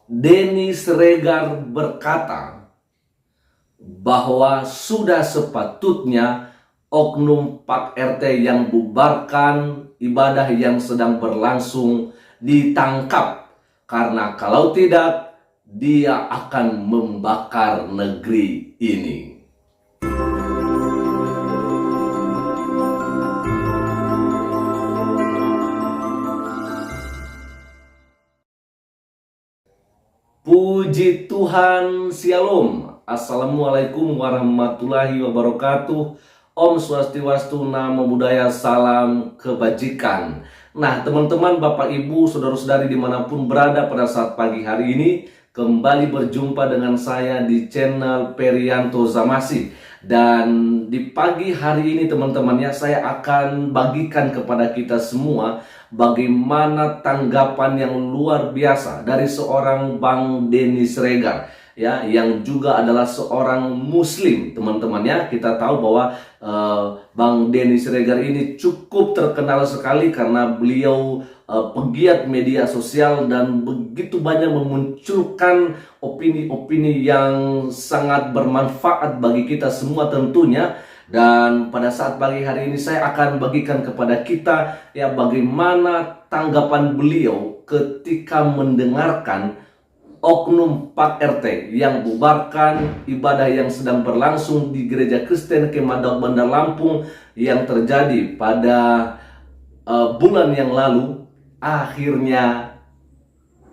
Denny Siregar berkata bahwa sudah sepatutnya oknum Pak RT yang bubarkan ibadah yang sedang berlangsung ditangkap, karena kalau tidak dia akan membakar negeri ini. Puji Tuhan, Shalom. Assalamualaikum warahmatullahi wabarakatuh. Om Swastiwastu, Namo Buddhaya, salam kebajikan. Nah teman-teman, Bapak Ibu, saudara-saudari dimanapun berada pada saat pagi hari ini, kembali berjumpa dengan saya di channel Perianto Zamasi. Dan di pagi hari ini teman-teman ya, saya akan bagikan kepada kita semua bagaimana tanggapan yang luar biasa dari seorang Bang Denny Siregar ya, yang juga adalah seorang muslim teman-teman ya. Kita tahu bahwa Bang Denny Siregar ini cukup terkenal sekali karena beliau pegiat media sosial dan begitu banyak memunculkan opini-opini yang sangat bermanfaat bagi kita semua tentunya. Dan pada saat pagi hari ini saya akan bagikan kepada kita ya bagaimana tanggapan beliau ketika mendengarkan oknum Pak RT yang bubarkan ibadah yang sedang berlangsung di Gereja Kristen Kemandauk Bandar Lampung yang terjadi pada bulan yang lalu, akhirnya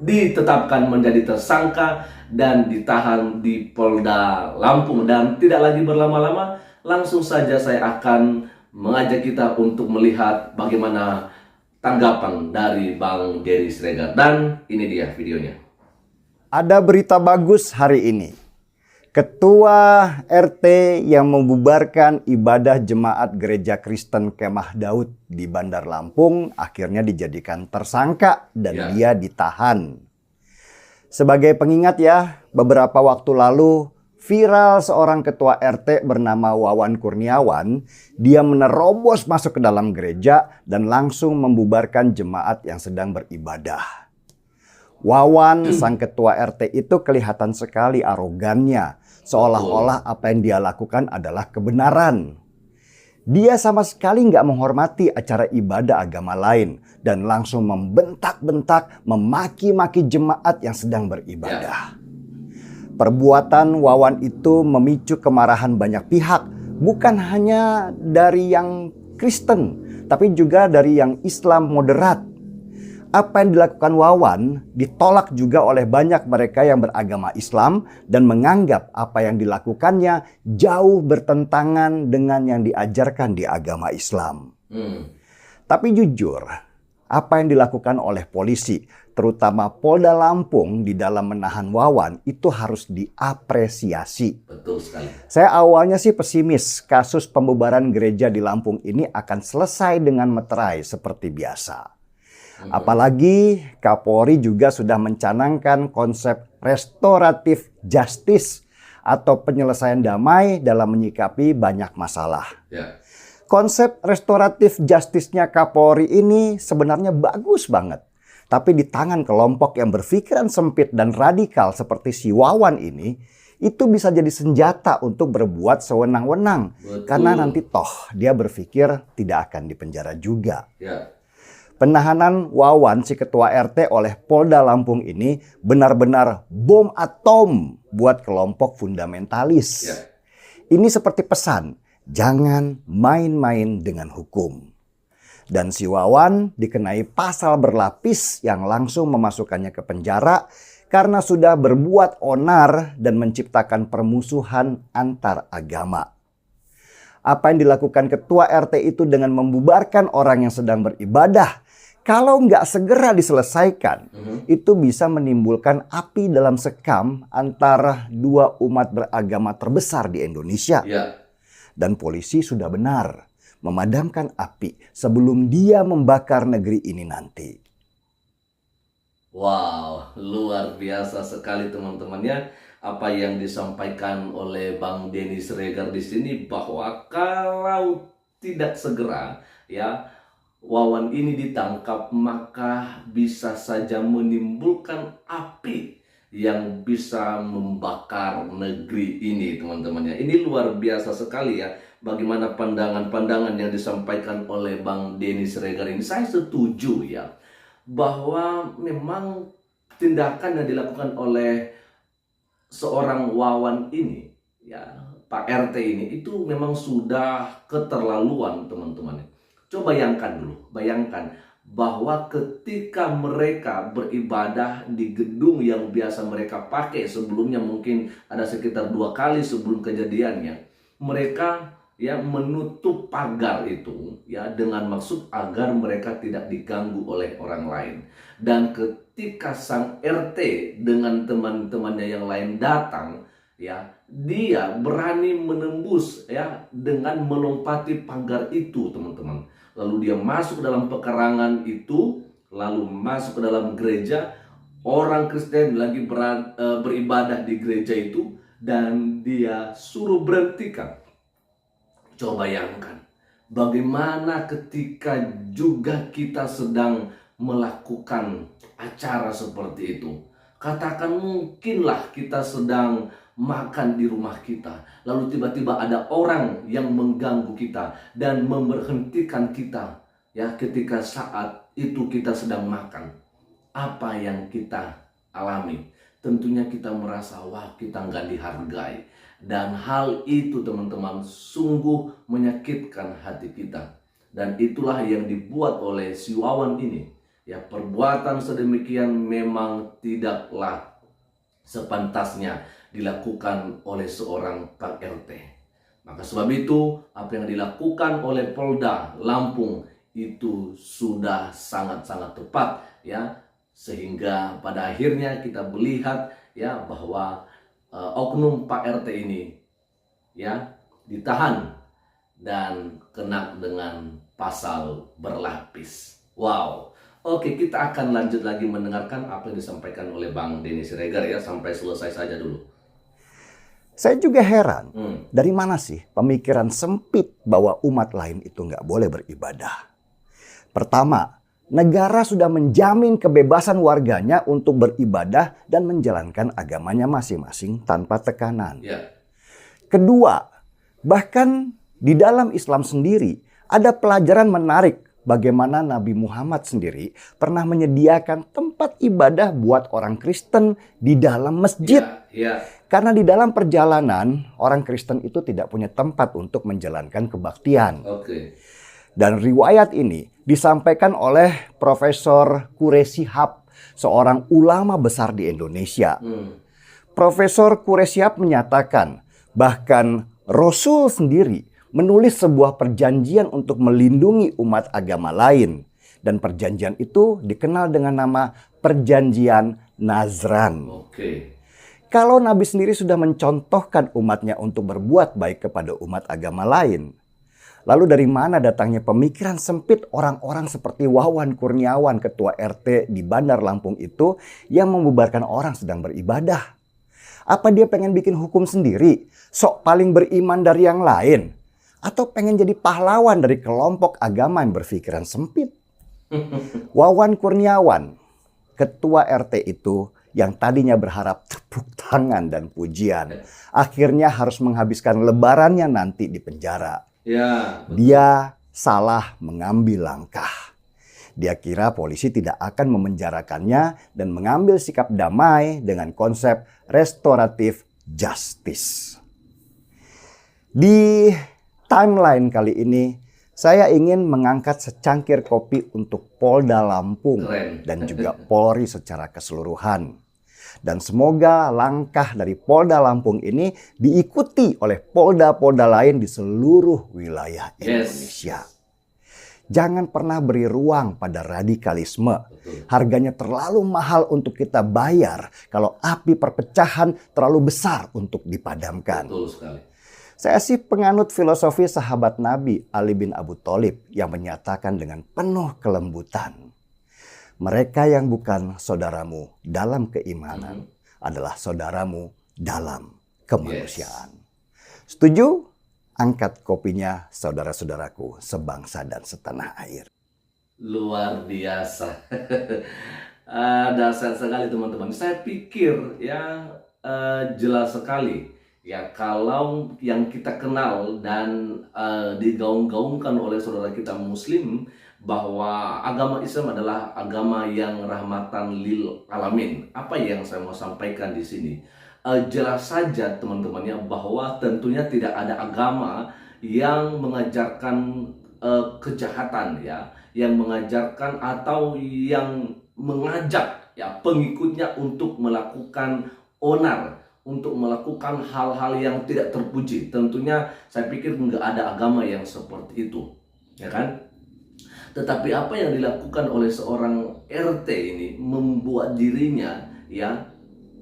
ditetapkan menjadi tersangka dan ditahan di Polda Lampung. Dan tidak lagi berlama-lama, langsung saja saya akan mengajak kita untuk melihat bagaimana tanggapan dari Bang Denny Siregar. Dan ini dia videonya. Ada berita bagus hari ini. Ketua RT yang membubarkan ibadah jemaat Gereja Kristen Kemah Daud di Bandar Lampung akhirnya dijadikan tersangka dan dia ditahan. Sebagai pengingat ya, beberapa waktu lalu viral seorang ketua RT bernama Wawan Kurniawan. Dia menerobos masuk ke dalam gereja dan langsung membubarkan jemaat yang sedang beribadah. Wawan, sang ketua RT itu kelihatan sekali arogannya, seolah-olah apa yang dia lakukan adalah kebenaran. Dia sama sekali nggak menghormati acara ibadah agama lain dan langsung membentak-bentak, memaki-maki jemaat yang sedang beribadah. Perbuatan Wawan itu memicu kemarahan banyak pihak, bukan hanya dari yang Kristen, tapi juga dari yang Islam moderat. Apa yang dilakukan Wawan ditolak juga oleh banyak mereka yang beragama Islam dan menganggap apa yang dilakukannya jauh bertentangan dengan yang diajarkan di agama Islam. Tapi jujur, apa yang dilakukan oleh polisi, terutama Polda Lampung di dalam menahan Wawan itu harus diapresiasi. Betul sekali. Saya awalnya sih pesimis kasus pembubaran gereja di Lampung ini akan selesai dengan meterai seperti biasa. Apalagi Kapolri juga sudah mencanangkan konsep restoratif justice atau penyelesaian damai dalam menyikapi banyak masalah. Konsep restoratif justice-nya Kapolri ini sebenarnya bagus banget. Tapi di tangan kelompok yang berpikiran sempit dan radikal seperti si Wawan ini, itu bisa jadi senjata untuk berbuat sewenang-wenang. Karena nanti toh dia berpikir tidak akan dipenjara juga. Penahanan Wawan, si ketua RT oleh Polda Lampung ini benar-benar bom atom buat kelompok fundamentalis. Ini seperti pesan, jangan main-main dengan hukum. Dan si Wawan dikenai pasal berlapis yang langsung memasukkannya ke penjara karena sudah berbuat onar dan menciptakan permusuhan antar agama. Apa yang dilakukan ketua RT itu dengan membubarkan orang yang sedang beribadah, kalau nggak segera diselesaikan, itu bisa menimbulkan api dalam sekam antara dua umat beragama terbesar di Indonesia. Dan polisi sudah benar memadamkan api sebelum dia membakar negeri ini nanti. Wow, luar biasa sekali teman-temannya apa yang disampaikan oleh Bang Denny Siregar di sini, bahwa kalau tidak segera ya Wawan ini ditangkap, maka bisa saja menimbulkan api yang bisa membakar negeri ini, teman-teman ya. Ini luar biasa sekali ya, bagaimana pandangan-pandangan yang disampaikan oleh Bang Denny Siregar ini. Saya setuju ya, bahwa memang tindakan yang dilakukan oleh seorang Wawan ini, ya Pak RT ini, itu memang sudah keterlaluan, teman-teman. Coba bayangkan dulu, bayangkan bahwa ketika mereka beribadah di gedung yang biasa mereka pakai sebelumnya, mungkin ada sekitar 2 kali sebelum kejadiannya, mereka ya menutup pagar itu ya dengan maksud agar mereka tidak diganggu oleh orang lain. Dan ketika sang RT dengan teman-temannya yang lain datang, ya dia berani menembus ya dengan melompati pagar itu, teman-teman. Lalu dia masuk dalam pekarangan itu, lalu masuk ke dalam gereja. Orang Kristen lagi beribadah di gereja itu, dan dia suruh berhentikan. Coba bayangkan, bagaimana ketika juga kita sedang melakukan acara seperti itu. Katakan mungkinlah kita sedang makan di rumah kita, lalu tiba-tiba ada orang yang mengganggu kita dan memberhentikan kita ya ketika saat itu kita sedang makan. Apa yang kita alami? Tentunya kita merasa wah, kita nggak dihargai. Dan hal itu, teman-teman, sungguh menyakitkan hati kita. Dan itulah yang dibuat oleh si Wawan ini. Ya, perbuatan sedemikian memang tidaklah sepantasnya dilakukan oleh seorang Pak RT. Maka sebab itu, apa yang dilakukan oleh Polda Lampung itu sudah sangat-sangat tepat ya, sehingga pada akhirnya kita melihat ya bahwa oknum Pak RT ini ya ditahan dan kena dengan pasal berlapis. Wow. Oke, kita akan lanjut lagi mendengarkan apa yang disampaikan oleh Bang Denny Siregar ya, sampai selesai saja dulu. Saya juga heran, dari mana sih pemikiran sempit bahwa umat lain itu nggak boleh beribadah? Pertama, negara sudah menjamin kebebasan warganya untuk beribadah dan menjalankan agamanya masing-masing tanpa tekanan. Ya. Kedua, bahkan di dalam Islam sendiri ada pelajaran menarik bagaimana Nabi Muhammad sendiri pernah menyediakan tempat ibadah buat orang Kristen di dalam masjid. Ya. Karena di dalam perjalanan, orang Kristen itu tidak punya tempat untuk menjalankan kebaktian. Oke. Dan riwayat ini disampaikan oleh Profesor Quraish Shihab, seorang ulama besar di Indonesia. Profesor Quraish Shihab menyatakan, bahkan Rasul sendiri menulis sebuah perjanjian untuk melindungi umat agama lain. Dan perjanjian itu dikenal dengan nama Perjanjian Nazran. Oke. Kalau Nabi sendiri sudah mencontohkan umatnya untuk berbuat baik kepada umat agama lain, lalu dari mana datangnya pemikiran sempit orang-orang seperti Wawan Kurniawan, ketua RT di Bandar Lampung itu, yang membubarkan orang sedang beribadah? Apa dia pengen bikin hukum sendiri, sok paling beriman dari yang lain? Atau pengen jadi pahlawan dari kelompok agama yang berpikiran sempit? Wawan Kurniawan, ketua RT itu, yang tadinya berharap tepuk tangan dan pujian, akhirnya harus menghabiskan lebarannya nanti di penjara. Ya. Dia salah mengambil langkah. Dia kira polisi tidak akan memenjarakannya dan mengambil sikap damai dengan konsep restoratif justice. Di timeline kali ini, saya ingin mengangkat secangkir kopi untuk Polda Lampung. Keren. Dan juga Polri secara keseluruhan. Dan semoga langkah dari Polda Lampung ini diikuti oleh polda-polda lain di seluruh wilayah Indonesia. Jangan pernah beri ruang pada radikalisme. Harganya terlalu mahal untuk kita bayar kalau api perpecahan terlalu besar untuk dipadamkan. Betul sekali. Saya sih penganut filosofi sahabat Nabi Ali bin Abu Thalib yang menyatakan dengan penuh kelembutan, mereka yang bukan saudaramu dalam keimanan adalah saudaramu dalam kemanusiaan. Setuju? Angkat kopinya saudara-saudaraku sebangsa dan setanah air. Luar biasa. Dasar sekali teman-teman. Saya pikir ya jelas sekali ya kalau yang kita kenal dan digaung-gaungkan oleh saudara kita Muslim bahwa agama Islam adalah agama yang rahmatan lil alamin. Apa yang saya mau sampaikan di sini? Jelas saja teman-teman ya bahwa tentunya tidak ada agama yang mengajarkan kejahatan ya, yang mengajarkan atau yang mengajak ya pengikutnya untuk melakukan onar, untuk melakukan hal-hal yang tidak terpuji. Tentunya saya pikir nggak ada agama yang seperti itu, ya kan? Tetapi apa yang dilakukan oleh seorang RT ini membuat dirinya ya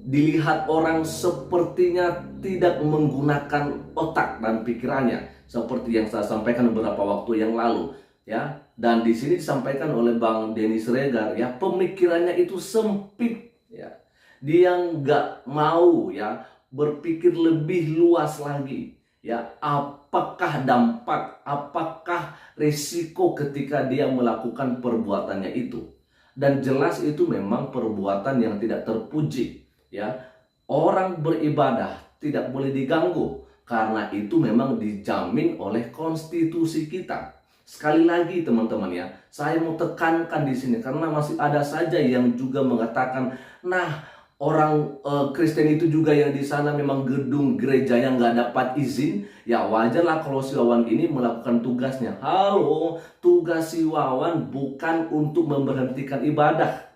dilihat orang sepertinya tidak menggunakan otak dan pikirannya, seperti yang saya sampaikan beberapa waktu yang lalu ya. Dan di sini disampaikan oleh Bang Denny Siregar ya, pemikirannya itu sempit ya. Dia nggak mau ya berpikir lebih luas lagi ya, apakah dampak, apakah risiko ketika dia melakukan perbuatannya itu. Dan jelas itu memang perbuatan yang tidak terpuji ya. Orang beribadah tidak boleh diganggu karena itu memang dijamin oleh konstitusi kita. Sekali lagi teman-teman ya, saya mau tekankan di sini karena masih ada saja yang juga mengatakan, nah orang Kristen itu juga yang di sana memang gedung gereja yang nggak dapat izin, ya wajarlah kalau si Wawan ini melakukan tugasnya. Halo, tugas si Wawan bukan untuk memberhentikan ibadah.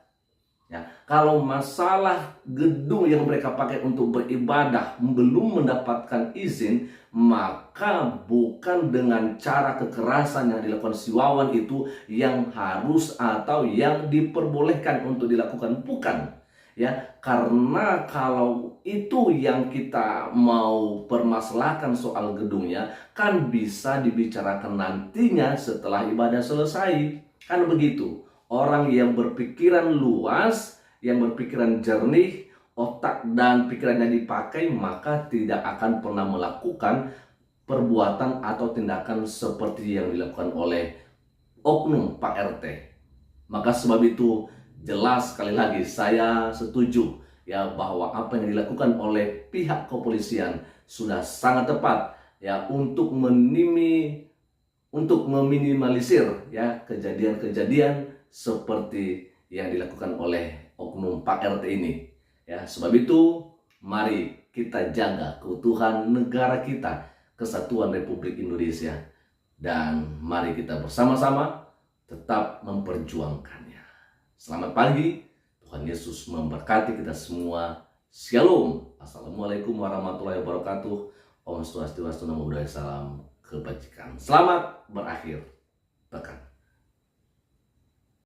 Ya, kalau masalah gedung yang mereka pakai untuk beribadah belum mendapatkan izin, maka bukan dengan cara kekerasan yang dilakukan si Wawan itu yang harus atau yang diperbolehkan untuk dilakukan, bukan. Ya, karena kalau itu yang kita mau permasalahkan soal gedungnya, kan bisa dibicarakan nantinya setelah ibadah selesai. Kan begitu. Orang yang berpikiran luas, yang berpikiran jernih, otak dan pikirannya dipakai, maka tidak akan pernah melakukan perbuatan atau tindakan seperti yang dilakukan oleh oknum Pak RT. Maka sebab itu jelas sekali lagi saya setuju ya bahwa apa yang dilakukan oleh pihak kepolisian sudah sangat tepat ya untuk meminimalisir ya kejadian-kejadian seperti yang dilakukan oleh oknum Pak RT ini. Ya, sebab itu mari kita jaga keutuhan negara kita, kesatuan Republik Indonesia, dan mari kita bersama-sama tetap memperjuangkannya. Selamat pagi, Tuhan Yesus memberkati kita semua. Shalom. Assalamualaikum warahmatullahi wabarakatuh. Om Swastiastu, Namo Buddhaya, salam kebajikan. Selamat berakhir pekan.